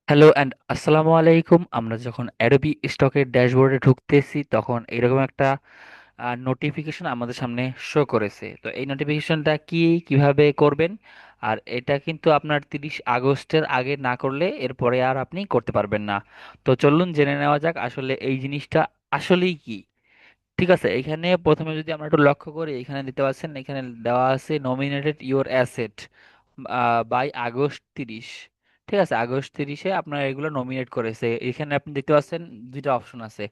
Hello and আসসালামু আলাইকুম। আমরা যখন অ্যাডোবি স্টকের ড্যাশবোর্ডে ঢুকতেছি তখন এরকম একটা নোটিফিকেশন আমাদের সামনে শো করেছে। তো এই নোটিফিকেশনটা কি, কিভাবে করবেন? আর এটা কিন্তু আপনার 30 আগস্টের আগে না করলে এরপরে আর আপনি করতে পারবেন না। তো চলুন জেনে নেওয়া যাক আসলে এই জিনিসটা আসলেই কি। ঠিক আছে, এখানে প্রথমে যদি আমরা একটু লক্ষ্য করি, এখানে দিতে পারছেন, এখানে দেওয়া আছে nominated your asset by August 30। ঠিক আছে, আগস্ট 30-এ আপনার এগুলো নমিনেট করেছে। এখানে আপনি দেখতে পাচ্ছেন দুইটা অপশন আছে।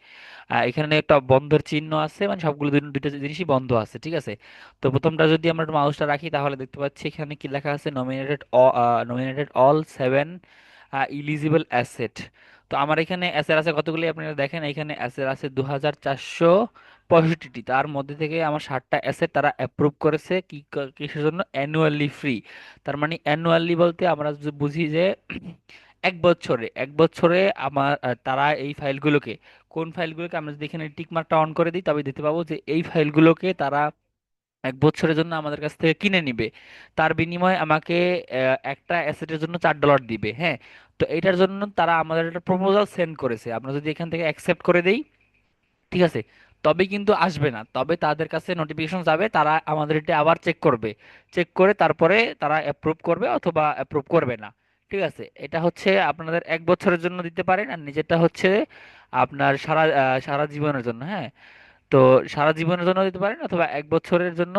এখানে একটা বন্ধের চিহ্ন আছে, মানে সবগুলো দুইটা জিনিসই বন্ধ আছে। ঠিক আছে, তো প্রথমটা যদি আমরা মাউসটা রাখি তাহলে দেখতে পাচ্ছি এখানে কি লেখা আছে, নমিনেটেড অল 7 ইলিজিবল অ্যাসেট। তো আমার এখানে অ্যাসেট আছে কতগুলি, আপনারা দেখেন এখানে অ্যাসেট আছে 2465টি। তার মধ্যে থেকে আমার 60টা অ্যাসেট তারা অ্যাপ্রুভ করেছে কি কিসের জন্য, অ্যানুয়ালি ফ্রি। তার মানে অ্যানুয়ালি বলতে আমরা যদি বুঝি যে এক বছরে আমার তারা এই ফাইলগুলোকে, কোন ফাইলগুলোকে, আমরা যদি এখানে টিক মার্কটা অন করে দিই তবে দেখতে পাবো যে এই ফাইলগুলোকে তারা 1 বছরের জন্য আমাদের কাছ থেকে কিনে নিবে। তার বিনিময়ে আমাকে একটা অ্যাসেটের জন্য $4 দিবে। হ্যাঁ, তো এটার জন্য তারা আমাদের একটা প্রপোজাল সেন্ড করেছে। আমরা যদি এখান থেকে অ্যাকসেপ্ট করে দেই, ঠিক আছে, তবে কিন্তু আসবে না, তবে তাদের কাছে নোটিফিকেশন যাবে, তারা আমাদের এটা আবার চেক করবে। চেক করে তারপরে তারা অ্যাপ্রুভ করবে অথবা অ্যাপ্রুভ করবে না। ঠিক আছে, এটা হচ্ছে আপনাদের 1 বছরের জন্য দিতে পারেন, আর নিজেরটা হচ্ছে আপনার সারা জীবনের জন্য। হ্যাঁ, তো সারা জীবনের জন্য দিতে পারেন অথবা 1 বছরের জন্য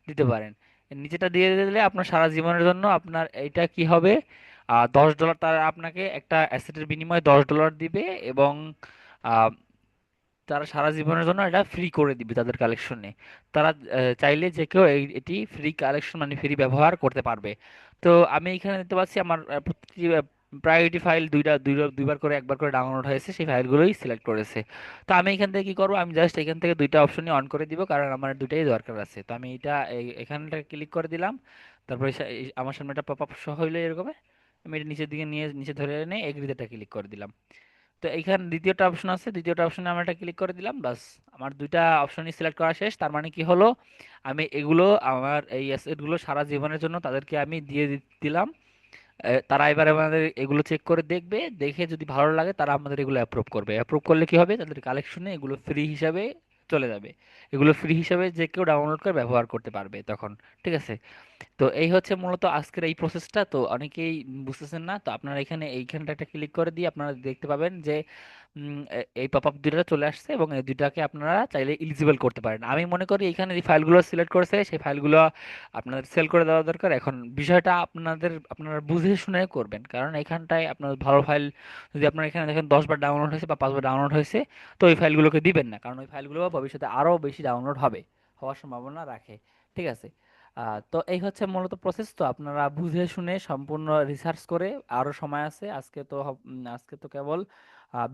দিতে পারেন। নিচেটা দিয়ে দিলে আপনার সারা জীবনের জন্য আপনার এইটা কি হবে, $10, তারা আপনাকে একটা অ্যাসেটের বিনিময়ে $10 দিবে। এবং আহ, তারা সারা জীবনের জন্য এটা ফ্রি করে দিবে তাদের কালেকশনে। তারা চাইলে যে কেউ এটি ফ্রি কালেকশন মানে ফ্রি ব্যবহার করতে পারবে। তো আমি এখানে দেখতে পাচ্ছি আমার প্রতিটি প্রায়োরিটি ফাইল দুইবার করে একবার করে ডাউনলোড হয়েছে, সেই ফাইলগুলোই সিলেক্ট করেছে। তো আমি এখান থেকে কি করবো, আমি জাস্ট এখান থেকে দুইটা অপশনই অন করে দিব, কারণ আমার দুইটাই দরকার আছে। তো আমি এটা এখানটা ক্লিক করে দিলাম। তারপরে আমার সামনে একটা পপ আপ শো হইলো এরকম। আমি এটা নিচের দিকে নিয়ে নিচে ধরে এনে এগ্রিতে ক্লিক করে দিলাম। তো এইখানে দ্বিতীয়টা অপশন আছে, দ্বিতীয়টা অপশনে আমরা এটা ক্লিক করে দিলাম, বাস আমার দুইটা অপশনই সিলেক্ট করা শেষ। তার মানে কি হলো, আমি এগুলো আমার এই অ্যাসেটগুলো সারা জীবনের জন্য তাদেরকে আমি দিয়ে দিলাম। তারা এবারে আমাদের এগুলো চেক করে দেখবে, দেখে যদি ভালো লাগে তারা আমাদের এগুলো অ্যাপ্রুভ করবে। অ্যাপ্রুভ করলে কি হবে, তাদের কালেকশনে এগুলো ফ্রি হিসাবে চলে যাবে। এগুলো ফ্রি হিসাবে যে কেউ ডাউনলোড করে ব্যবহার করতে পারবে তখন। ঠিক আছে, তো এই হচ্ছে মূলত আজকের এই প্রসেসটা। তো অনেকেই বুঝতেছেন না, তো আপনারা এখানে এইখানটা একটা ক্লিক করে দিয়ে আপনারা দেখতে পাবেন যে এই পপ আপ দুইটা চলে আসছে, এবং এই দুইটাকে আপনারা চাইলে ইলিজিবল করতে পারেন। আমি মনে করি এখানে যে ফাইলগুলো সিলেক্ট করেছে সেই ফাইলগুলো আপনাদের সেল করে দেওয়া দরকার। এখন বিষয়টা আপনারা বুঝে শুনে করবেন, কারণ এখানটায় আপনার ভালো ফাইল যদি আপনার এখানে দেখেন 10 বার ডাউনলোড হয়েছে বা 5 বার ডাউনলোড হয়েছে, তো ওই ফাইলগুলোকে দিবেন না, কারণ ওই ফাইলগুলো ভবিষ্যতে আরও বেশি ডাউনলোড হওয়ার সম্ভাবনা রাখে। ঠিক আছে, তো এই হচ্ছে মূলত প্রসেস। তো আপনারা বুঝে শুনে সম্পূর্ণ রিসার্চ করে, আরো সময় আছে, আজকে তো কেবল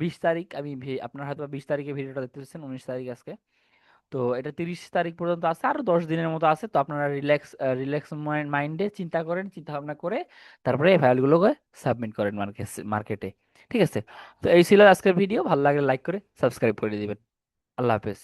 20 তারিখ। আপনার হয়তো 20 তারিখে ভিডিওটা দেখতে পাচ্ছেন, 19 তারিখ আজকে। তো এটা 30 তারিখ পর্যন্ত আছে, আরো 10 দিনের মতো আছে। তো আপনারা রিল্যাক্স মাইন্ডে চিন্তা করেন, চিন্তা ভাবনা করে তারপরে এই ফাইলগুলোকে সাবমিট করেন মার্কেটে। ঠিক আছে, তো এই ছিল আজকের ভিডিও। ভালো লাগলে লাইক করে সাবস্ক্রাইব করে দিবেন। আল্লাহ হাফেজ।